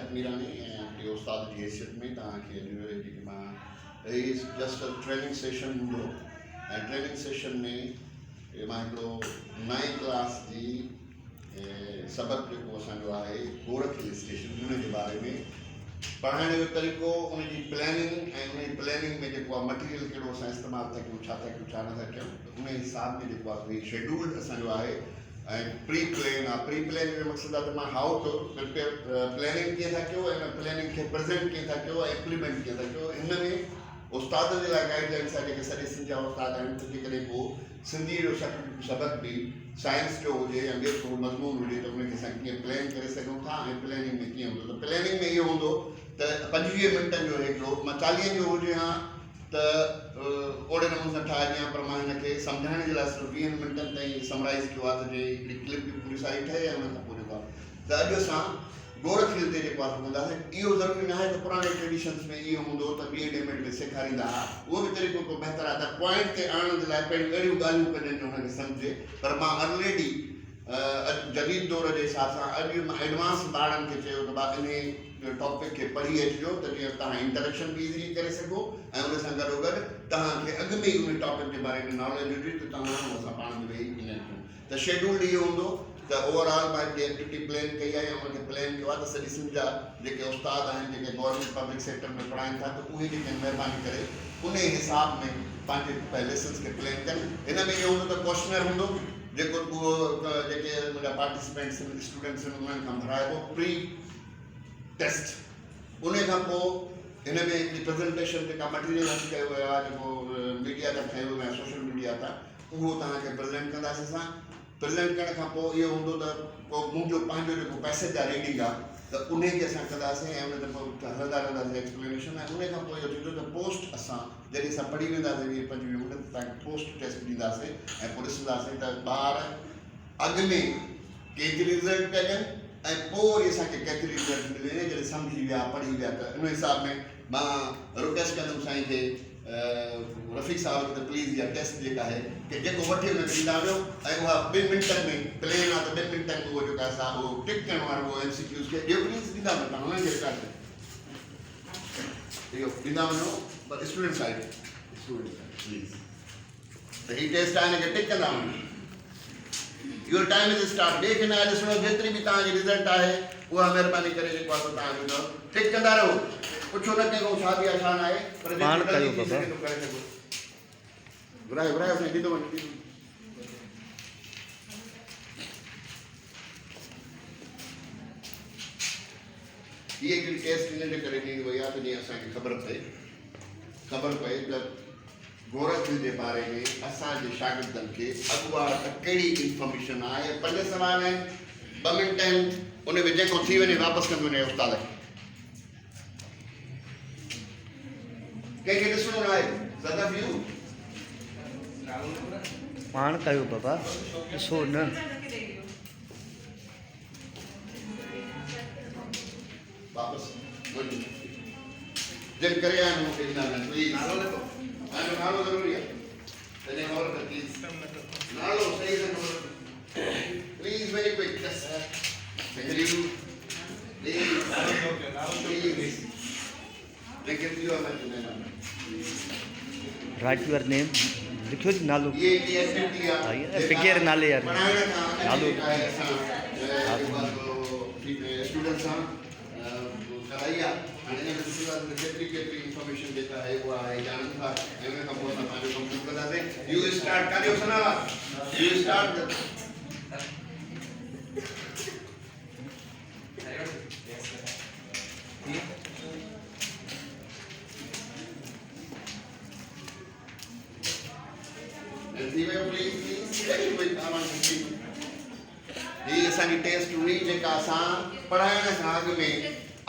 लियाकत मीरानी ऐं उस्ताद जी हैसियत में तव्हांखे अॼु जेकी मां जस्ट ट्रेनिंग सेशन हूंदो ऐं ट्रेनिंग सेशन में मां हिकिड़ो 9th क्लास जी सबक़ जेको असांजो आहे गोरख हिल स्टेशन उन जे बारे में पढ़ाइण जो तरीक़ो, उनजी प्लानिंग ऐं उन प्लानिंग में जेको आहे मटीरियल कहिड़ो असां इस्तेमालु था कयूं, छा था कयूं, छा नथा कयूं, उन हिसाब में जेको आहे शेड्यूल्ड असांजो आहे ऐं प्री प्लान आहे। प्री प्लान जो मक़सदु आहे त मां हाउ टू प्लानिंग कीअं था कयो ऐं प्लानिंग खे प्रेज़ेंट कीअं था कयो ऐं इम्प्लीमेंट कीअं था कयो। इन में उस्तादनि जे लाइ गाइडलाइंस आहे, जेके सॼे सिंध जा उस्ताद आहिनि, तंहिंजे करे पोइ सिंधी जो सबक़ बि साइंस जो हुजे या ॿियो को मज़मून हुजे त उनखे असां कीअं प्लान करे सघूं था ऐं प्लानिंग में कीअं हूंदो। त प्लानिंग में इहो हूंदो त 25 मिंटनि जो हिकिड़ो, मां 40 जो हुजे हा त ओड़े नमूने सां ठाहे ॾियां, पर मां हिनखे सम्झाइण जे लाइ सिर्फ़ु 20 मिंटनि ताईं समराइज़ कयो आहे त जे हिकिड़ी क्लिप बि पूरी सारी ठहे ऐं उन खां पोइ जेको आहे त अॼु असां गोरख हिल ते जेको आहे हूंदासीं। इहो ज़रूरी न आहे त पुराणे ट्रेडिशन्स में इहो हूंदो त ॿी डेमेट में सेखारींदा हुआ, उहो बि तरीक़ो को बहितर आहे त पॉइंट ते आणण जे लाइ पहिरियों अहिड़ियूं ॻाल्हियूं कजनि जो हुनखे सम्झे। पर मां ऑलरेडी जदीद दौर जे हिसाब सां अॼु मां एडवांस ॿारनि खे चयो त भाउ इन टॉपिक खे पढ़ी अचिजो त जीअं तव्हां इंटरेक्शन बि इज़िली करे सघो ऐं उन सां गॾोगॾु तव्हांखे अॻु में ई उन टॉपिक जे बारे में नॉलेज हुजे त तव्हां असां पाण में वेही ईंदा आहियूं। त शेड्यूल इहो हूंदो त ओवरऑल मां हिकिड़ी एक्टिविटी प्लान कई आहे ऐं उनखे प्लान कयो आहे त सॼी सिंध जा जेके उस्ताद आहिनि, जेके गवर्नमेंट पब्लिक सेक्टर में पढ़ाइनि था, त उहे जेके महिरबानी करे उन हिसाब में पंहिंजे लेसन्स खे प्लान कनि। हिन में इहो हूंदो त क्वेश्चनर हूंदो जेको जेके मुंहिंजा पार्टिसिपेंट्स आहिनि, स्टूडेंट्स आहिनि, उन्हनि खां भराइबो प्री टेस्ट। उन खां पोइ हिन में हिकिड़ी प्रेज़ेंटेशन जेका मटीरियल हथ कयो वियो आहे, जेको मीडिया था खयो वियो आहे, सोशल मीडिया था, उहो तव्हांखे प्रेज़ेंट कंदासीं असां। प्रेज़ेंट करण खां पोइ इहो हूंदो त पोइ मुंहिंजो पंहिंजो जेको पैसेज आहे रीडिंग आहे त उनखे असां कंदासीं ऐं उन ते पोइ हलंदा रहंदासीं एक्सप्लेनेशन। ऐं उन खां पोइ इहो थींदो त पोस्ट असां जॾहिं असां पढ़ी वेंदासीं 20-25 मिनट त तव्हांखे पोस्ट टेस्ट ॾींदासीं ऐं पोइ ॾिसंदासीं त ॿार अॻु में केतिरी रिज़ल्ट पिया ॾियनि ऐं पोइ वरी असांखे केतिरी रिज़ल्ट मिले जॾहिं सम्झी विया, पढ़ी विया। त उन हिसाब में मां रिक्वेस्ट कंदुमि साईं खे, रफ़ीक साहिब त प्लीज़ इहा टेस्ट जेका आहे कि जेको वठे उनखे ॾींदा वञो ऐं उहा 2 मिंटनि में प्लेन आहे त 2 मिंटनि में उहो जेका असां उहो टिक करण वारो उहो MCQs खे ॿियो प्लीज़ ॾींदा वञो, तव्हां हुननि खे रिकॉर्ड इहो ॾींदा वञो, पर स्टूडेंट साइड प्लीज़ त हीअ टेस्ट आहे हिनखे टिक कंदा वञो। Your time is start. ॿिए खे न ॾिसणो, जेतिरी बि तव्हांजी रिज़ल्ट आहे उहा महिरबानी करे जेको आहे तव्हां टिक कंदा रहो, पुछो न कंहिंखो छा बि आहे छा न आहे, पर करे सघो घुराए घुराए ॾींदो वञो। हीअ हिकिड़ी टेस्ट हिन जे करे ॾिनी वई आहे त जीअं असांखे ख़बर पए त गोरख हिल जे बारे में असांजे शागिर्दनि खे अॻुवार त कहिड़ी इंफॉर्मेशन आहे। 5 सवाल आहिनि, 2 मिंट आहिनि, उन में जेको थी वञे वापसि कंदो वञे उस्ताद खे, कंहिंखे ॾिसणो न आहे। ज़्यादा व्यू पाण कयो बाबा, ॾिसो न वापसि जिन करे आया आहिनि मूंखे ॾींदा वञनि प्लीज़। नालो ज़रूरी आहे, तॾहिं ख़बर त प्लीज़ नालो सही सां please, very quick write your name, लिखियो जी नालो, ये एक्टिविटी आहे बग़ैर नाले यार नालो स्टूडेंट्स सां कराई आहे। हाणे हिन में केतिरी इंफॉर्मेशन जेका आहे उहा आहे ॼाणनि था ऐं उन खां पोइ असां पंहिंजो कंप्लीट कंदासीं। यू स्टार्ट काॾे सना, यू स्टार्ट हीअ असांजी टेस्ट हुई जेका असां पढ़ाइण खां अॻु में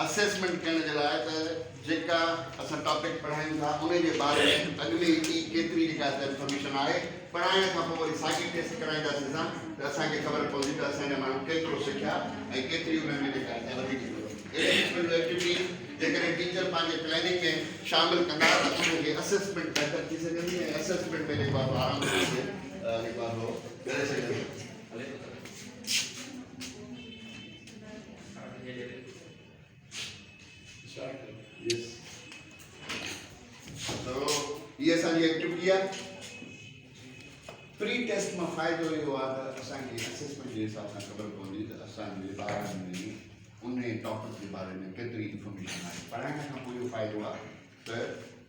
असेसमेंट करण जे लाइ त जेका असां टॉपिक पढ़ायूं था उन जे बारे में अॻु में केतिरी जेका इंफॉर्मेशन आहे, पढ़ाइण खां पोइ वरी साॻी टेस्ट कराईंदासीं असां त असांखे ख़बर पवंदी त असांजा माण्हू केतिरो सिखिया ऐं केतिरी उन्हनि में जेका वधीक एक्टिविटी जेकॾहिं टीचर पंहिंजे प्लानिंग में शामिलु कंदा त उनखे असेसमेंट बहितर थी सघंदी ऐं असेसमेंट में जेको आहे आराम सां जेको आहे उहो करे सघंदी। Yes. So ये असांजी एक्टिविटी आहे. प्री टेस्ट में फ़ाइदो इहो आहे त असांखे असेसमेंट जे हिसाब सां ख़बर पवंदी त असांजे ॿारनि में उन टॉपिक के बारे में केतिरी इंफॉर्मेशन आहे. पढ़ाइण खां पोइ इहो फ़ाइदो आहे त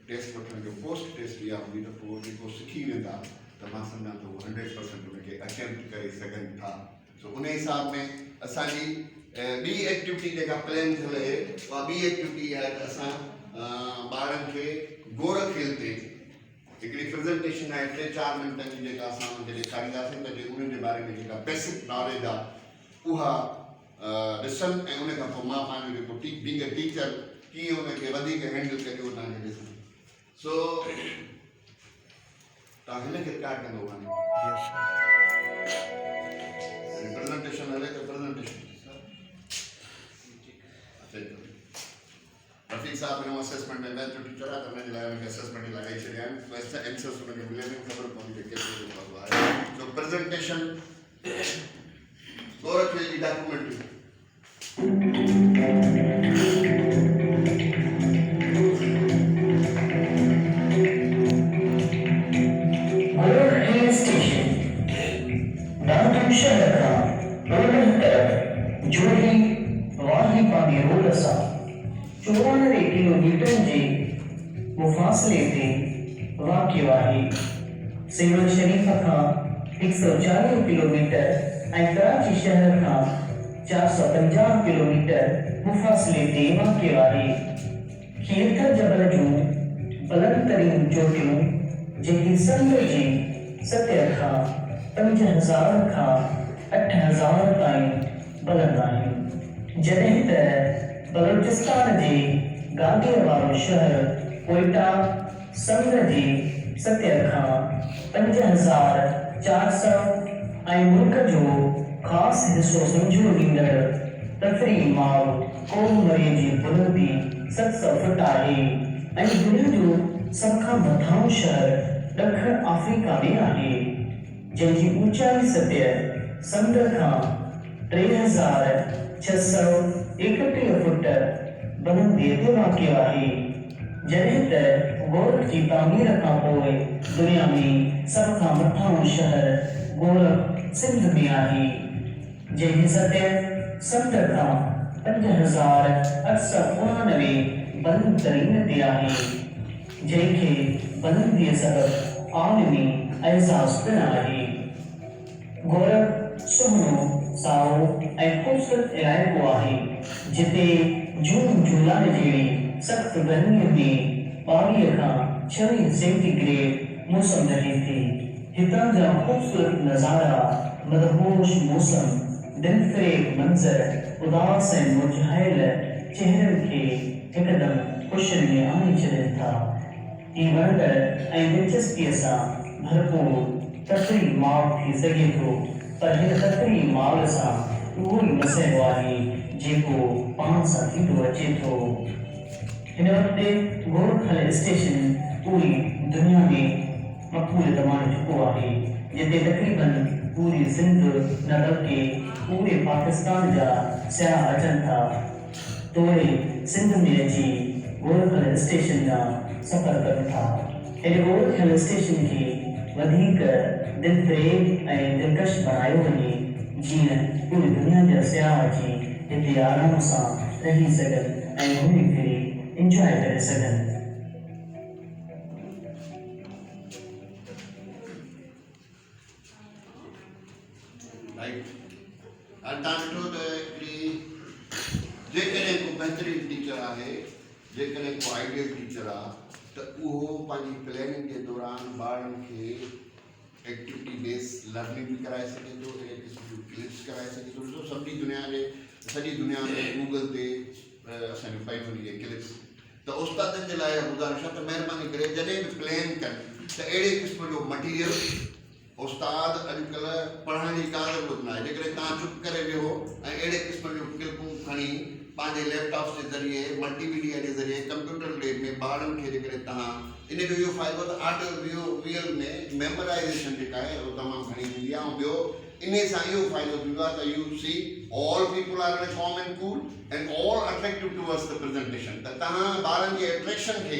टेस्ट वठण जो पोस्ट टेस्ट इहा हूंदी त पोइ जेको सिखी वेंदा त मां सम्झां थो 100% उनखे अटेम्प्ट करे सघनि था. सो उन हिसाब में असांजी ॿी एक्टिविटी जेका प्लान थियल आहे उहा ॿी एक्टिविटी आहे त असां ॿारनि खे गोर खेल ते हिकिड़ी प्रेज़ेंटेशन आहे 3-4 मिंटनि जी जेका असां जॾहिं ॾेखारींदासीं त उन जे बारे में जेका बेसिक नॉलेज आहे उहा ॾिसनि ऐं उन खां पोइ मां पंहिंजो जेको बीइंग अ टीचर कीअं उनखे वधीक हैंडल करियो तव्हांखे ॾिसनि. सो तव्हां हिनखे रिकॉर्ड कंदो वञो. प्रेज़ेंटेशन हले त प्रेज़ेंटेशन रफ़ीक साहब जो असेसमेंट में मैथ जो टीचर आहे त हुनजे लाइ हुनखे असेसमेंट जी लॻाई छॾिया आहिनि. आंसर्स हुनखे मिलनि ख़बर पवंदी त केतिरो जेको आहे. सो प्रेज़ेंटेशन गौर खेल जी डॉक्यूमेंट्री. किलोमीटर जे मुफ़ासिले ते वाक़िअ आहे. सिविल शरीफ खां 140 किलोमीटर ऐं कराची शहर खां 450 किलोमीटर मुफ़ासिले ते वाक़िअ आहे. खीरथर जबल जूं बुलंद तरीन चोटियूं जेकी समुंड जी सतह खां 5000 खां 8000 ताईं बुलंद आहिनि. जॾहिं त बलोचिस्तान जे गांधीअ वारो शहर कोयटा समुंड जी सतह खां 5400 ऐं मुल्क जो ख़ासि हिसो सम्झो ॾींदड़ तफ़रीह माउ कोमरे जी बुलंदी 700 फुट आहे ऐं दुनिया जो सभ खां मथां शहर ॾखण अफ्रीका में आहे जंहिंजी ऊचाई सतह समुंड खां 3631 फुट बुलंदीअ ते वाक़िअ आहे. जॾहिं त गोरख जी तामीर खां पोइ दुनिया में सभ खां मथां शहर गोरख सिंध में आहे जंहिंजी सतह समुंड खां 5899 बुलंद तरीन ते आहे जंहिंखे बुलंदीअ सबबि आलमी एज़ाज़ पिणु आहे. गोरख सुहिणो साओ ऐं ख़ूबसूरत इलाइक़ो आहे जिते जून जुलाई जहिड़ी सख़्त गर्मीअ में 22 खां 26 सेंटीग्रेड मौसम रहे थी. हितां जा ख़ूबसूरत नज़ारा मदहोश मौसम दिलफ़रेब मंज़र उदास ऐं मुरझायल चेहरनि खे हिकदमि ख़ुशियुनि में आणे छॾनि था. ही वणंदड़ ऐं दिलचस्पीअ सां भरपूर तफ़रीह माउ थी सघे थो पर हिन तफ़रीह माउ सां उहो ई मसइलो आहे जेको पाण सां थींदो अचे थो. हिन वक़्तु गोरखल स्टेशन पूरी दुनिया में मक़बूल तमामु चुको आहे जिते तक़रीबन पूरी सिंध न बल्कि पूरे पाकिस्तान जा सियाह अचनि था. तोड़े सिंध में अची गोरखल स्टेशन जा सफ़र कनि था. हिन गोरखल स्टेशन खे वधीक दिलफ़रेब ऐं दिलकश बणायो वञे जीअं पूरी दुनिया जा सियाह अची हिते आराम सां रही सघनि ऐं घुमी फिरी इंजॉय करे सघनि. राइट. तव्हां ॾिठो त हिकिड़ी जेकॾहिं को बहितरीन टीचर आहे जेकॾहिं को आइडियल टीचर आहे त उहो पंहिंजी प्लानिंग जे दौरान ॿारनि खे एक्टिविटी बेस लर्निंग भी कराए सके थो. एक क़िस्म जूं क्लिप्स कराए सके थो. ॾिसो सॼी दुनिया में गूगल ते असांजो पई वञे इहे क्लिप्स. त उस्तादनि जे लाइ गुज़ारिश आहे त महिरबानी करे जॾहिं बि प्लान कनि त अहिड़े क़िस्म जो मटीरियल उस्ताद अॼुकल्ह पढ़ण जी का ज़रूरत न आहे. जेकॾहिं तव्हां चुप करे वियो ऐं अहिड़े क़िस्म जूं क्लिपूं खणी पंहिंजे लैपटॉप्स जे ज़रिए मल्टीमीडिया जे ज़रिए कंप्यूटर लैब में ॿारनि खे जेकॾहिं तव्हां इन जो इहो फ़ाइदो त ऑडियो विजुअल में मेमोराइज़ेशन जेका आहे उहो तमामु घणी थींदी आहे. ऐं ॿियो इन सां इहो फ़ाइदो थींदो आहे त you see all people are in common cool and all attractive towards the presentation त तव्हां ॿारनि जी अट्रैक्शन खे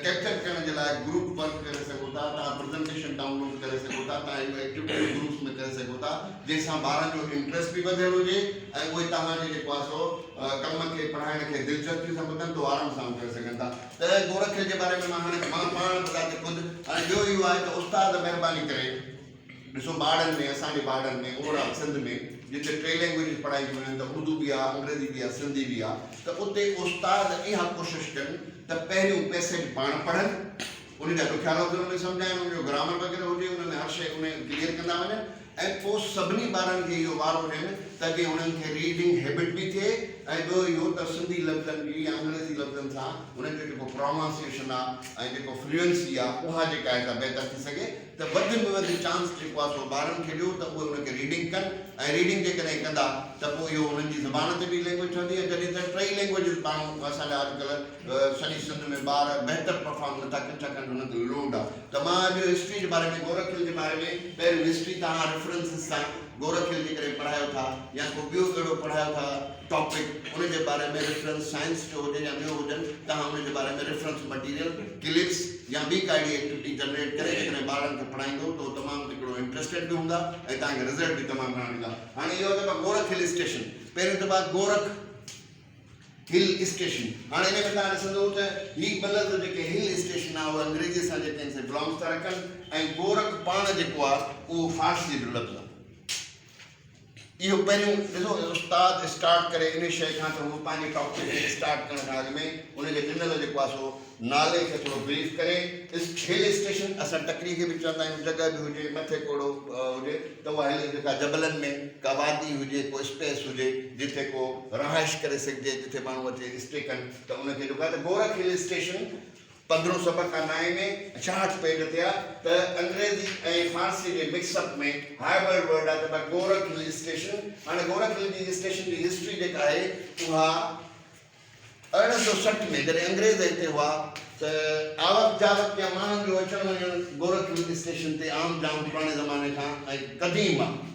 कैप्चर करण जे लाइ ग्रुप वर्क करे सघो था, तव्हां प्रेजेंटेशन डाउनलोड करे सघो था, तव्हां इहो एक्टिविटी ग्रुप्स में करे सघो था जंहिंसां ॿारनि जो इंट्रस्ट बि वधियल हुजे ऐं उहे तव्हांजे जेको आहे सो कम खे पढ़ाइण खे दिलचस्पी सां ॿुधनि तो आराम सां करे सघनि था। त गोरखियल जे बारे में मां पाण ॿुधाए ख़ुदि हाणे ॿियो इहो आहे त उस्ताद महिरबानी करे ॾिसो ॿारनि में असांजे ॿारनि में ओवरऑल सिंध में जिते 3 लैंग्वेजिस पढ़ाई वञनि त उर्दू बि आहे, अंग्रेजी बि आहे, सिंधी बि आहे, त उते उस्ताद इहा कोशिशि कनि त पहिरियों पैसेज पाण पढ़नि, उन जा ॾुखिया लफ़्ज़ उन में सम्झाइनि, उनजो ग्रामर वग़ैरह हुजे, उन में हर शइ उन क्लियर कंदा वञनि ऐं पोइ सभिनी ॿारनि खे इहो वारो ॾियनि ताकी उन्हनि खे रीडिंग हैबिट बि थिए ऐं ॿियो इहो त सिंधी लफ़्ज़नि जी या अंग्रेज़ी लफ़्ज़नि सां उन्हनि जो जेको प्रोनाउंसिएशन आहे ऐं जेको फ्लुएंसी आहे उहा जेका आहे त बहितर थी सघे। त वधि में वधि चांस जेको आहे सो ॿारनि खे ॾियो त उहे उनखे रीडिंग कनि ऐं रीडिंग जेकॾहिं कंदा त पोइ इहो उन्हनि जी ज़बान ते बि लैंग्वेज ठहंदी आहे। जॾहिं त 3 लैंग्वेजिस माण्हू असांजा अॼुकल्ह सॼी सिंध में ॿार बहितर परफॉर्म नथा कनि छाकाणि हुननि खे लोड आहे। त मां अॼु हिस्ट्री जे बारे में गोरखियल जे बारे में पहिरियों हिस्ट्री तव्हां रेफरेंसिस सां गोरखियल जे करे पढ़ायो था या को ॿियो अहिड़ो पढ़ायो था टॉपिक उन जे बारे में रेफरेंस साइंस जो हुजे या ॿियो हुजनि तव्हां उन जे बारे में रेफरेंस मटीरियल क्लिप्स या ॿी का अहिड़ी एक्टिविटी जनरेट करे जेकॾहिं ॿारनि खे पढ़ाईंदो त तमामु हिकिड़ो इंट्रस्टेड बि हूंदा ऐं तव्हांखे रिज़ल्ट बि तमामु घणा ईंदा। हाणे इहो दफ़ा गोरख हिल स्टेशन पहिरियों दफ़ा गोरख हिल स्टेशन, हाणे इन में तव्हां ॾिसंदो त ही लफ़्ज़ जेके हिल स्टेशन आहे उहे अंग्रेजी सां जेके आहिनि से बिलोंग्स था रखनि ऐं गोरख पाण जेको आहे उहो फारसी जो लफ़्ज़ आहे। इहो पहिरियों ॾिसो उस्ताद स्टार्ट करे इन शइ खां त उहो पंहिंजे टॉपिक खे स्टार्ट करण खां अॻु में उनजे ॾिनल जेको आहे सो नाले खे थोरो ब्रीफ करे हिल स्टेशन असां टकरी खे बि चवंदा आहियूं, जॻह बि हुजे मथे कोड़ो हुजे त उहा हिल जेका जबलनि में का वादी हुजे को स्पेस हुजे जिथे को रहाइश करे सघिजे जिथे माण्हू अचे स्टे कनि त उनखे जेको आहे त गोरख हिल स्टेशन 1509 में 66 पेज थिया त अंग्रेजी ऐं फारसी जे मिक्सअप में हाइब्रिड वर्ड आहे त गोरख हिल स्टेशन। हाणे गोरख हिल स्टेशन जी हिस्ट्री जेका आहे उहा 1860 में जॾहिं अंग्रेज़ हिते हुआ त आवक जावक या माण्हुनि जो अचणु वञणु गोरख हिल स्टेशन ते आम जाम पुराणे ज़माने खां ऐं क़दीम आहे,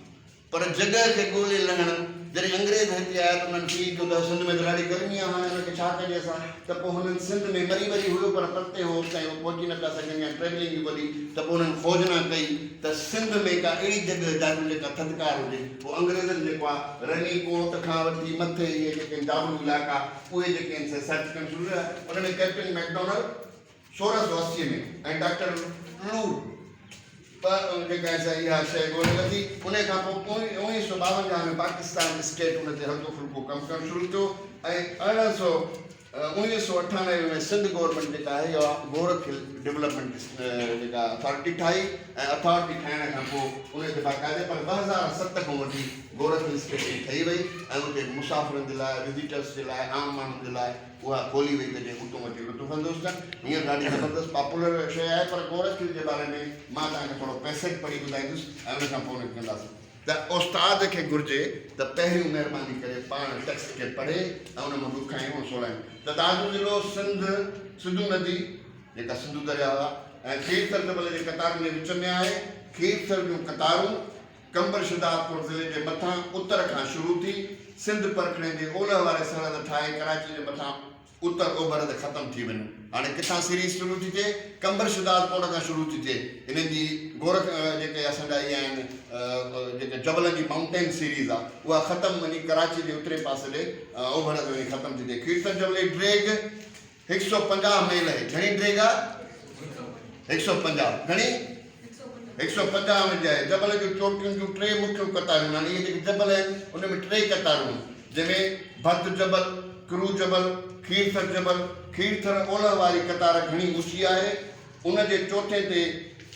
पर जॻह खे ॻोल्हे लहणु जॾहिं अंग्रेज़ हिते आया त उन्हनि फील कयो त सिंध में त ॾाढी गर्मी आहे, हाणे हुनखे छा कजे असां, त पोइ हुननि सिंध में मरी हुयो पर परते हो ताईं पहुची न पिया सघनि या ट्रेवलिंग बि वधी त पोइ हुननि खोजना कई त सिंध में का अहिड़ी जॻह जाॾो जेका थधिकार हुजे। पोइ अंग्रेज़नि जेको आहे रनी कोट खां वठी मथे इहे जेके जाबलू इलाइक़ा उहे जेके आहिनि से सर्च करणु शुरू कया। उन में कैप्टन मैकडोनल्ड 1680 में ऐं डॉक्टर लूर पर जेका इहा शइ ॻोल्हे वरिती। उन खां पोइ 1952 में पाकिस्तान स्टेट उन ते हल्को फुल्को कमु करणु शुरू कयो ऐं 1998 में सिंध गवर्नमेंट जेका आहे इहा गोरख हिल डेवलपमेंट जेका अथॉरिटी ठाही ऐं अथॉरिटी ठाहिण खां पोइ उन ते बाक़ाइदे पर 2007 खां वठी गोरख हिल स्टेशन ठही वई ऐं उते मुसाफ़िरनि जे लाइ विज़िटर्स जे लाइ आम माण्हुनि जे लाइ उहा खोली वई त जीअं उतो वठी लुत्फ़ कनि। हीअं ॾाढी ज़बरदस्त पॉपुलर शइ आहे पर गोरख हिल जे बारे में मां तव्हांखे थोरो पैसेज पढ़ी ॿुधाईंदुसि ऐं उन खां पोइ उनखे कंदासीं। त उस्ताद खे घुरिजे त पहिरियों महिरबानी करे पाण टेक्स्ट खे पढ़े ऐं उन मां ॾुखायूं सोलायूं। त तव्हांजो ज़िलो सिंधु नदी जेका सिंधु दरिया आहे ऐं खीरथर जबल जे कतारुनि जे विच में आहे। खीरथर जूं कतारूं कंबर शिदातपुर ज़िले जे मथां उत्तर खां शुरू थी सिंध परखणे जे ओलह वारे सरहद ठाहे कराची जे मथां उत्तर ओभर ते ख़तमु थी वञे। हाणे किथां सीरीज़ शुरू थी थिए कंबर शिदातपुर खां शुरू थी थिए। इन्हनि जी गोरख जेके असांजा इहे आहिनि जेके जबलनि जी माउंटेन सीरीज़ आहे उहा ख़तमु वञी कराची जे उतरे पासे ॾे ओभर ते वञी ख़तमु थी थिए। खीरथर जबल जी ड्रेग 150 मील आहे। घणी ड्रेग आहे 150 घणी 150 मील आहे। जबल जूं चोटियुनि जूं 3 मुख्य कतारूं आहिनि। इहे जेके जबल आहिनि उन में 3 कतारूं जंहिंमें भद्र जबल, क्रू जबल, खीरथर जबल। खीरथर ओलह वारी कतार घणी ऊची आहे। उन जे चोथे ते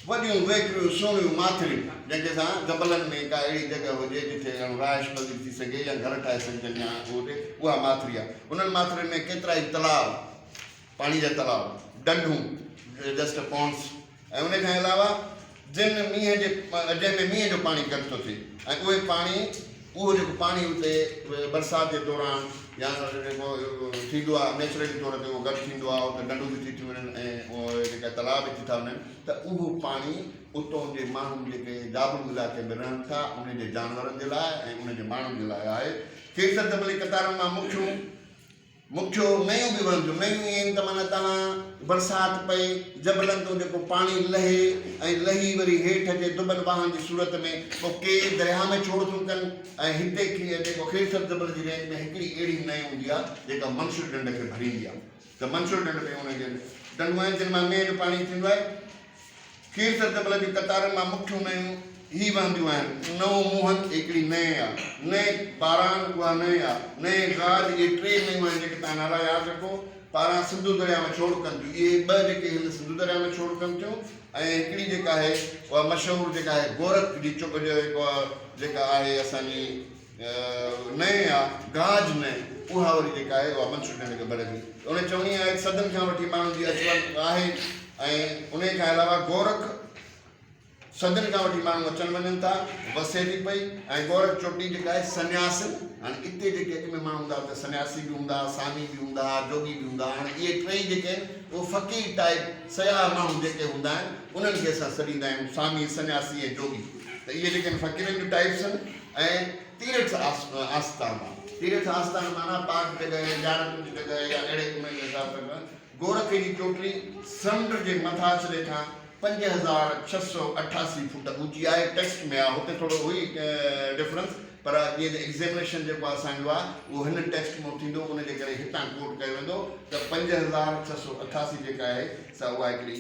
वॾियूं वेकिरियूं सुहिणियूं माथिरियूं जंहिंजे सां जबलनि में का अहिड़ी जॻह हुजे जिथे रहाइश पधी थी सघे या घर ठाहे सघजनि या हुजे उहा माथिरी आहे। उन्हनि माथिरियुनि में केतिरा ई तलाव, पाणी जा तलाव, डंडूं, जस्ट पॉन्ड्स ऐं उन खां अलावा जंहिंमें मींहं जो पाणी गॾु थो थिए ऐं उहे पाणी उहो जेको पाणी उते बरसाति जे दौरान या जेको थींदो आहे नेचुरली तौर ते उहो गॾु थींदो आहे उते डंडूं बि थी थियूं वञनि ऐं उहे जेका तलाउ बि थी था वञनि त उहो पाणी उतां जे माण्हुनि जेके जाबलू इलाइक़े में रहनि था उन जे जानवरनि जे लाइ ऐं उन जे माण्हुनि जे लाइ आहे। खीरथर जबल जी कतारुनि मां मुख्यूं मुख्यो नयूं बि वणंदियूं नयूं ईअं आहिनि त माना तव्हां बरसाति पए जबलनि तो जेको पाणी लहे ऐं लही वरी हेठि अचे दुबनि बहानि जी सूरत में पोइ के दरिया में छोड़ थियूं कनि ऐं हिते जेको खेसर जबल जी रेंज में हिकिड़ी अहिड़ी नई हूंदी आहे जेका मंसूर ढंढ खे भरींदी आहे त मंसूर ढंढ में हुनखे ढंढूं आहिनि जिन मां मेन पाणी थींदो आहे खेसर जबल जी कतारनि मां मुख्यूं नयूं ही वहंदियूं आहिनि नओं मुहन हिकिड़ी नए आहे नए पारान उहा नए आहे नए गाज इहे टे नयूं आहिनि जेके तव्हां नाला यादि रखो पारां सिंधु दरिया में छोड़ कनि थियूं इहे ॿ जेके हिन सिंधु दरिया में छोड़ कनि थियूं ऐं हिकिड़ी जेका आहे उहा मशहूरु जेका आहे गोरख जी चुक जेका आहे असांजी नए आहे गाज नए उहा वरी जेका आहे उहा मंसूर ढंढ खे भरंदी उन चवणी आहे सदन खां वठी माण्हुनि जी अचवञु आहे ऐं उन खां अलावा गोरख सदन खां वठी माण्हू अचनि वञनि था वसे थी पई ऐं गोरख चोटी जेका आहे सन्यासी हाणे हिते जेके अॻ में माण्हू हूंदा त सन्यासी बि हूंदा सामी बि हूंदा जोगी बि हूंदा हाणे इहे टई जेके आहिनि उहे फ़क़ीर टाइप सया माण्हू जेके हूंदा आहिनि उन्हनि खे असां सॾींदा आहियूं सामी सन्यासी ऐं जोगी त इहे जेके आहिनि फ़क़ीरनि जूं टाइप्स आहिनि ऐं तीर्थ आस्थान तीर्थ आस्थान माना पाक जॻह ॼाणनि जी जॻह या अहिड़े उन जे हिसाब सां गोरख जी चोटी समुंड जे मथाछिरे खां 5688 फुट ऊंची आहे टेक्स्ट में आहे हुते थोरो हुई डिफरेंस पर जीअं एग्ज़ामिनेशन जेको असांजो आहे उहो हिन टेक्स्ट में थींदो उनजे करे हितां कोट कयो वेंदो त 5688 जेका आहे सा उहा हिकिड़ी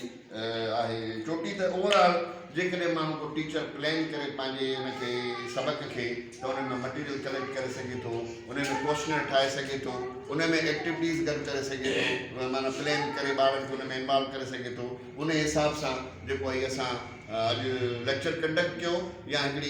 आहे चोटी त ओवरऑल जेकॾहिं माण्हू को टीचर प्लान करे पंहिंजे हिनखे सबक खे त उन में मटीरियल कलेक्ट करे सघे थो उन में क्वेश्चनर ठाहे सघे थो उन में एक्टिविटीज़ गॾु करे सघे थो माना प्लान करे ॿारनि खे उन में इन्वॉल्व करे सघे थो उन हिसाब सां जेको आहे असां अॼु लेक्चर कंडक्ट कयो या हिकिड़ी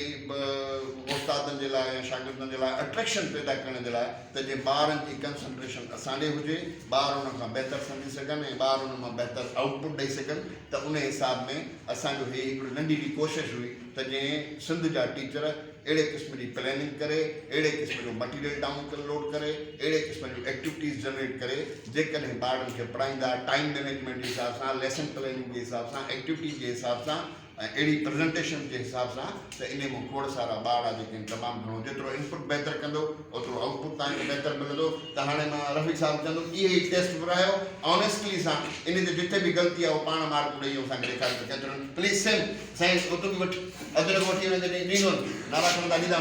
उस्तादनि जे लाइ या शागिर्दनि जे लाइ अट्रैक्शन पैदा करण जे लाइ त जीअं ॿारनि जी कंसंट्रेशन असां ॾे हुजे ॿार उन खां बहितर सम्झी सघनि ऐं ॿार उन मां बहितर आउटपुट ॾेई सघनि त उन हिसाब में असांजो हीअ हिकिड़ी नंढी सी कोशिशि हुई त जीअं सिंध जा टीचर अहिड़े क़िस्म जी प्लानिंग करे अहिड़े क़िस्म जो मटीरियल डाउनलोड करे अहिड़े क़िस्म जूं एक्टिविटीज़ जनरेट करे जेकॾहिं ॿारनि खे पढ़ाईंदा टाइम मैनेजमेंट जे हिसाब सां लेसन प्लानिंग जे हिसाब सां एक्टिविटीज़ जे हिसाब सां ऐं अहिड़ी प्रेज़ेंटेशन जे हिसाब सां त इन में खोड़ सारा ॿार जेके आहिनि तमामु घणो जेतिरो इनपुट बहितर कंदो ओतिरो आउटपुट तव्हांखे बहितर मिलंदो त हाणे मां रफ़ी साहिबु चवंदुमि इहे ई टेस्ट घुरायो ऑनेस्टली सां इन ते जिथे बि ग़लती आहे उहो पाण मार्क ॾेई असांखे ॾेखारे त केतिरो प्लीज़ सेम साइंस उतो बि वठी अधु लॻो वठी वञे ॾींदो नाला खणंदा ॾींदा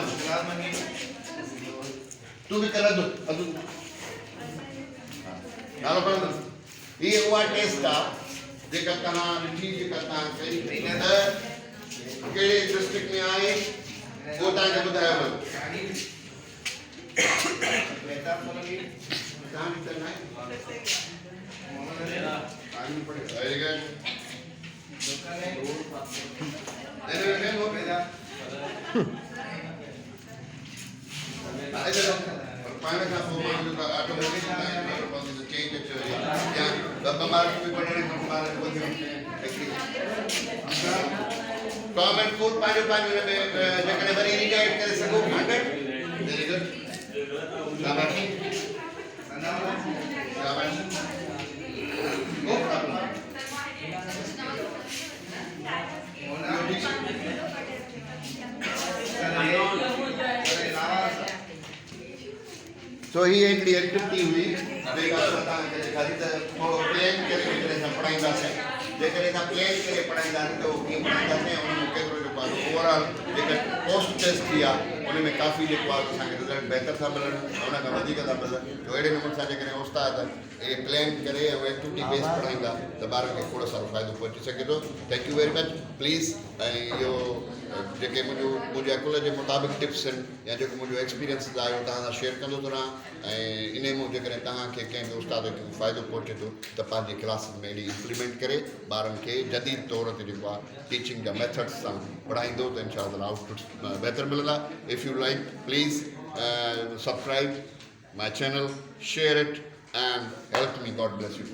तूं बि कर अधु नालो खणंदो हीअ उहा टेस्ट आहे जेका तव्हां ॾिठी जेका तव्हां कई त कहिड़े डिस्ट्रिक्ट में आहे उहो तव्हांखे ॿुधायो पाण खां पोइ माण्हू ऑटोमेटिक चेंज अचे या गवर्नमेंट स्कूल पंहिंजो जेकॾहिं वरी रिटायर करे सघो 100 वेरी गुड नो प्रॉब्लम तो ही हिकिड़ी एक्टिविटी हुई जेका तव्हांखे ॾेखारी त थोरो प्लान करे जेकॾहिं असां पढ़ाईंदासीं जेकॾहिं असां प्लान करे पढ़ाईंदासीं त उहो कीअं पढ़ाईंदासीं उन में केतिरो जेको आहे ओवरऑल जेका पोस्ट टेस्ट थी आहे उन में काफ़ी जेको आहे असांखे रिज़ल्ट बहितर था मिलनि उन खां वधीक था मिलनि त अहिड़े नमूने सां जेकॾहिं उस्ताद इहे प्लान करे ऐं एक्टिविटी बेस पढ़ाईंदा त ॿारनि खे खोड़ सारो फ़ाइदो पहुची सघे थो thank U very much please ऐं इहो जेके मुंहिंजे अकुल जे मुताबिक़ टिप्स आहिनि या जेको मुंहिंजो एक्सपीरियंस आहे उहो तव्हां सां शेयर कंदो थो रहां ऐं इन में जेकॾहिं तव्हांखे कंहिं बि उस्ताद खे फ़ाइदो पहुचे थो त पंहिंजी क्लासिस में अहिड़ी इम्प्लीमेंट करे ॿारनि खे जदीद तौर ते जेको आहे टीचिंग जा मेथड्स सां पढ़ाईंदो त इंशाअल्लाह आउटपुट बहितर मिलंदा if U like please subscribe my channel share it and help me. God bless you.